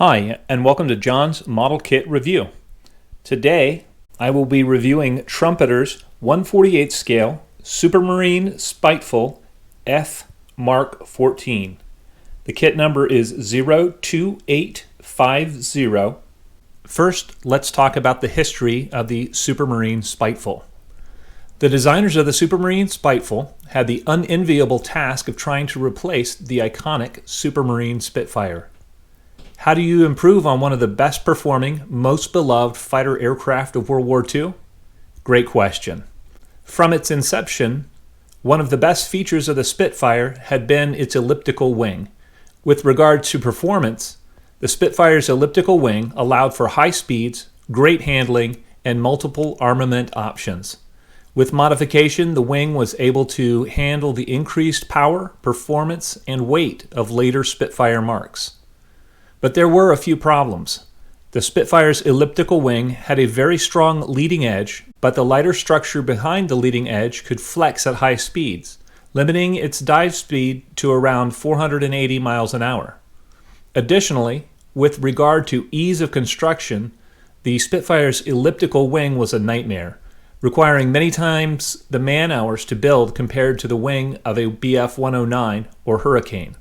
Hi, and welcome to John's Model Kit Review. Today, I will be reviewing Trumpeter's 1/48 scale Supermarine Spiteful F Mark 14. The kit number is 02850. First, let's talk about the history of the Supermarine Spiteful. The designers of the Supermarine Spiteful had the unenviable task of trying to replace the iconic Supermarine Spitfire. How do you improve on one of the best performing, most beloved fighter aircraft of World War II? Great question. From its inception, one of the best features of the Spitfire had been its elliptical wing. With regard to performance, the Spitfire's elliptical wing allowed for high speeds, great handling, and multiple armament options. With modification, the wing was able to handle the increased power, performance, and weight of later Spitfire marks. But there were a few problems. The Spitfire's elliptical wing had a very strong leading edge, but the lighter structure behind the leading edge could flex at high speeds, limiting its dive speed to around 480 miles an hour. Additionally, with regard to ease of construction, the Spitfire's elliptical wing was a nightmare, requiring many times the man-hours to build compared to the wing of a Bf-109 or Hurricane.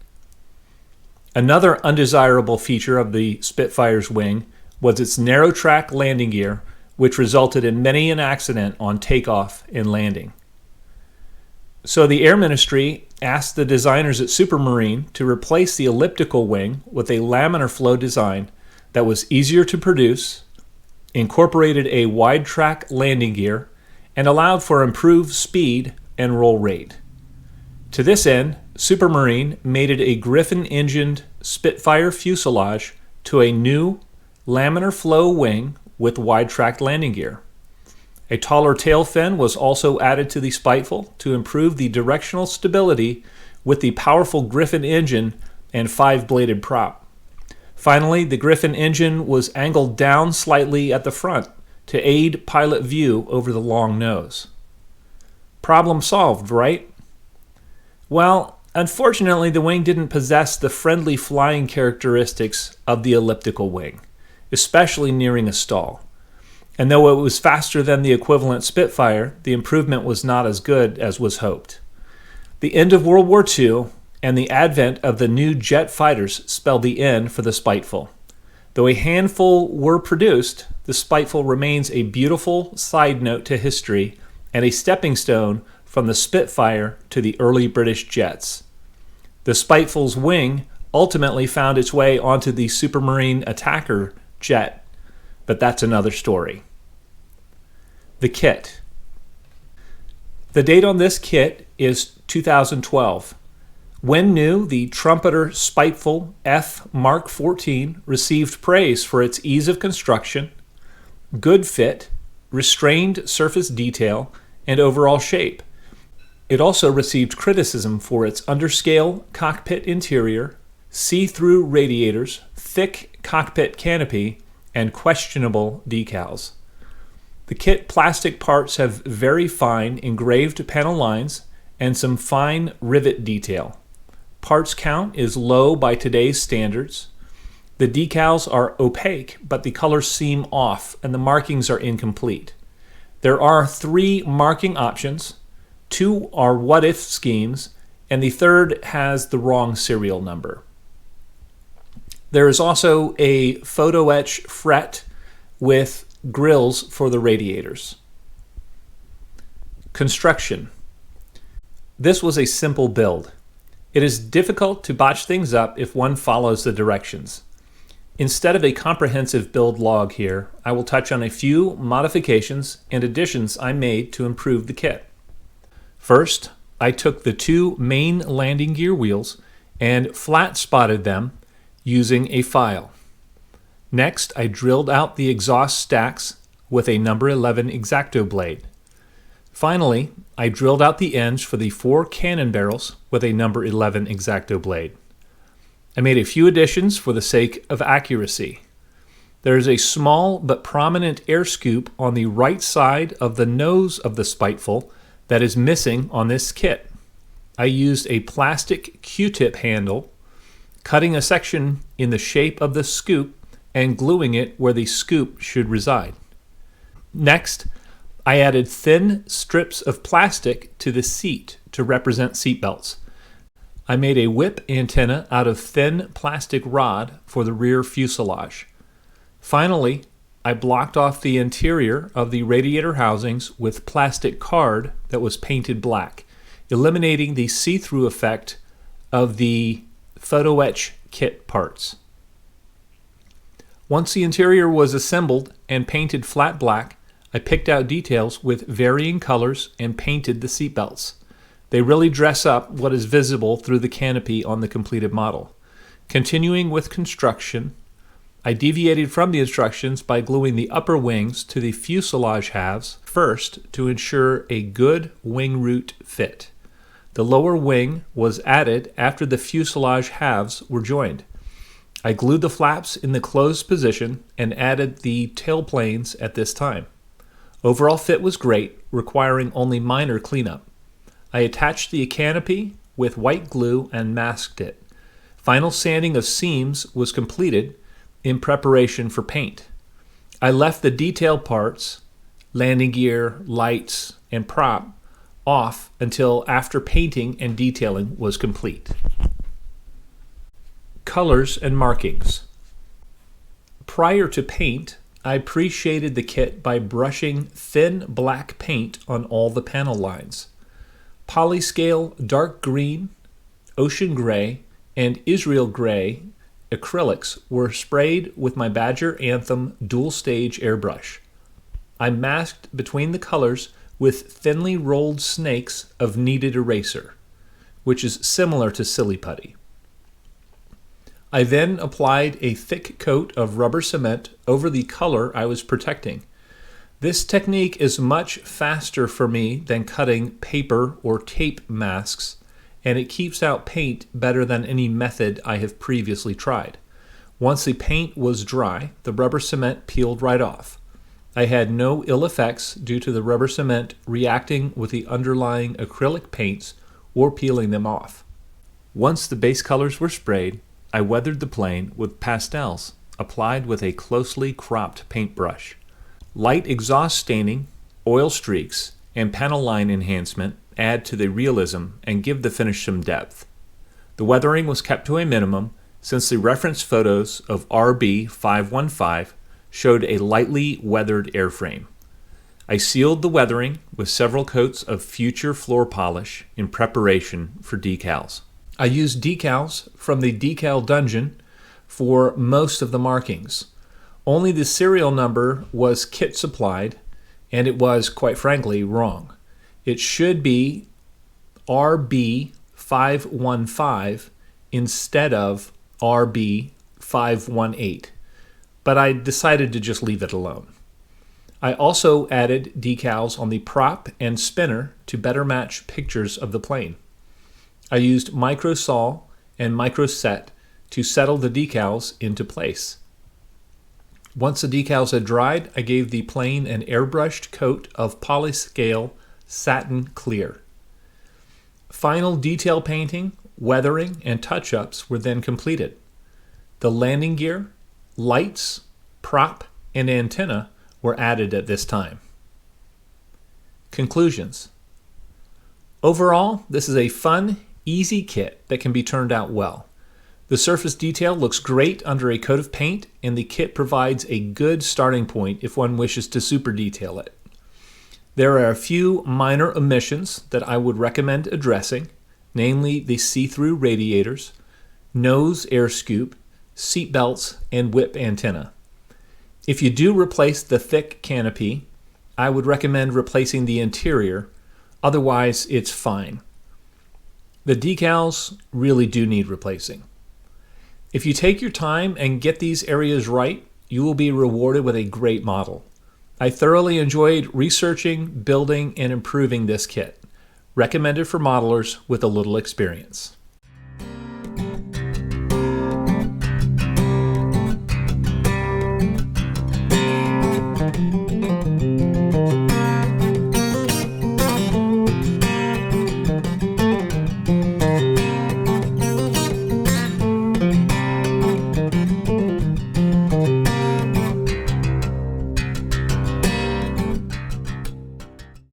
Another undesirable feature of the Spitfire's wing was its narrow-track landing gear, which resulted in many an accident on takeoff and landing. So the Air Ministry asked the designers at Supermarine to replace the elliptical wing with a laminar flow design that was easier to produce, incorporated a wide-track landing gear, and allowed for improved speed and roll rate. To this end, Supermarine mated a Griffin-engined Spitfire fuselage to a new laminar flow wing with wide-track landing gear. A taller tail fin was also added to the Spiteful to improve the directional stability with the powerful Griffin engine and 5-bladed prop. Finally, the Griffin engine was angled down slightly at the front to aid pilot view over the long nose. Problem solved, right? Well, unfortunately, the wing didn't possess the friendly flying characteristics of the elliptical wing, especially nearing a stall. And though it was faster than the equivalent Spitfire, the improvement was not as good as was hoped. The end of World War II and the advent of the new jet fighters spelled the end for the Spiteful. Though a handful were produced, the Spiteful remains a beautiful side note to history and a stepping stone from the Spitfire to the early British jets. The Spiteful's wing ultimately found its way onto the Supermarine Attacker jet, but that's another story. The kit. The date on this kit is 2012. When new, the Trumpeter Spiteful F Mark 14 received praise for its ease of construction, good fit, restrained surface detail, and overall shape. It also received criticism for its underscale cockpit interior, see-through radiators, thick cockpit canopy, and questionable decals. The kit plastic parts have very fine engraved panel lines and some fine rivet detail. Parts count is low by today's standards. The decals are opaque, but the colors seem off and the markings are incomplete. There are 3 marking options. 2 are what-if schemes, and the third has the wrong serial number. There is also a photo etch fret with grills for the radiators. Construction. This was a simple build. It is difficult to botch things up if one follows the directions. Instead of a comprehensive build log here, I will touch on a few modifications and additions I made to improve the kit. First, I took the 2 main landing gear wheels and flat spotted them using a file. Next, I drilled out the exhaust stacks with a number 11 X-Acto blade. Finally, I drilled out the ends for the 4 cannon barrels with a number 11 X-Acto blade. I made a few additions for the sake of accuracy. There is a small but prominent air scoop on the right side of the nose of the Spiteful that is missing on this kit. I used a plastic Q-tip handle cutting a section in the shape of the scoop and gluing it where the scoop should reside. Next, I added thin strips of plastic to the seat to represent seat belts. I made a whip antenna out of thin plastic rod for the rear fuselage. Finally, I blocked off the interior of the radiator housings with plastic card that was painted black, eliminating the see-through effect of the photo etch kit parts. Once the interior was assembled and painted flat black, I picked out details with varying colors and painted the seatbelts. They really dress up what is visible through the canopy on the completed model. Continuing with construction, I deviated from the instructions by gluing the upper wings to the fuselage halves first to ensure a good wing root fit. The lower wing was added after the fuselage halves were joined. I glued the flaps in the closed position and added the tailplanes at this time. Overall fit was great, requiring only minor cleanup. I attached the canopy with white glue and masked it. Final sanding of seams was completed in preparation for paint. I left the detail parts, landing gear, lights, and prop off until after painting and detailing was complete. Colors and markings. Prior to paint, I pre-shaded the kit by brushing thin black paint on all the panel lines. Polyscale dark green, ocean gray, and Israel gray acrylics were sprayed with my Badger Anthem dual stage airbrush. I masked between the colors with thinly rolled snakes of kneaded eraser, which is similar to silly putty. I then applied a thick coat of rubber cement over the color I was protecting. This technique is much faster for me than cutting paper or tape masks, and it keeps out paint better than any method I have previously tried. Once the paint was dry, the rubber cement peeled right off. I had no ill effects due to the rubber cement reacting with the underlying acrylic paints or peeling them off. Once the base colors were sprayed, I weathered the plane with pastels applied with a closely cropped paintbrush. Light exhaust staining, oil streaks, and panel line enhancement add to the realism and give the finish some depth. The weathering was kept to a minimum since the reference photos of RB515 showed a lightly weathered airframe. I sealed the weathering with several coats of future floor polish in preparation for decals. I used decals from the Decal Dungeon for most of the markings. Only the serial number was kit supplied, and it was, quite frankly, wrong. It should be RB515 instead of RB518, but I decided to just leave it alone. I also added decals on the prop and spinner to better match pictures of the plane. I used microsol and microset to settle the decals into place. Once the decals had dried, I gave the plane an airbrushed coat of polyscale satin clear. Final detail painting, weathering, and touch-ups were then completed. The landing gear, lights, prop, and antenna were added at this time. Conclusions. Overall, this is a fun, easy kit that can be turned out well. The surface detail looks great under a coat of paint, and the kit provides a good starting point if one wishes to super detail it. There are a few minor omissions that I would recommend addressing, namely the see-through radiators, nose air scoop, seat belts, and whip antenna. If you do replace the thick canopy, I would recommend replacing the interior, otherwise it's fine. The decals really do need replacing. If you take your time and get these areas right, you will be rewarded with a great model. I thoroughly enjoyed researching, building, and improving this kit. Recommended for modelers with a little experience.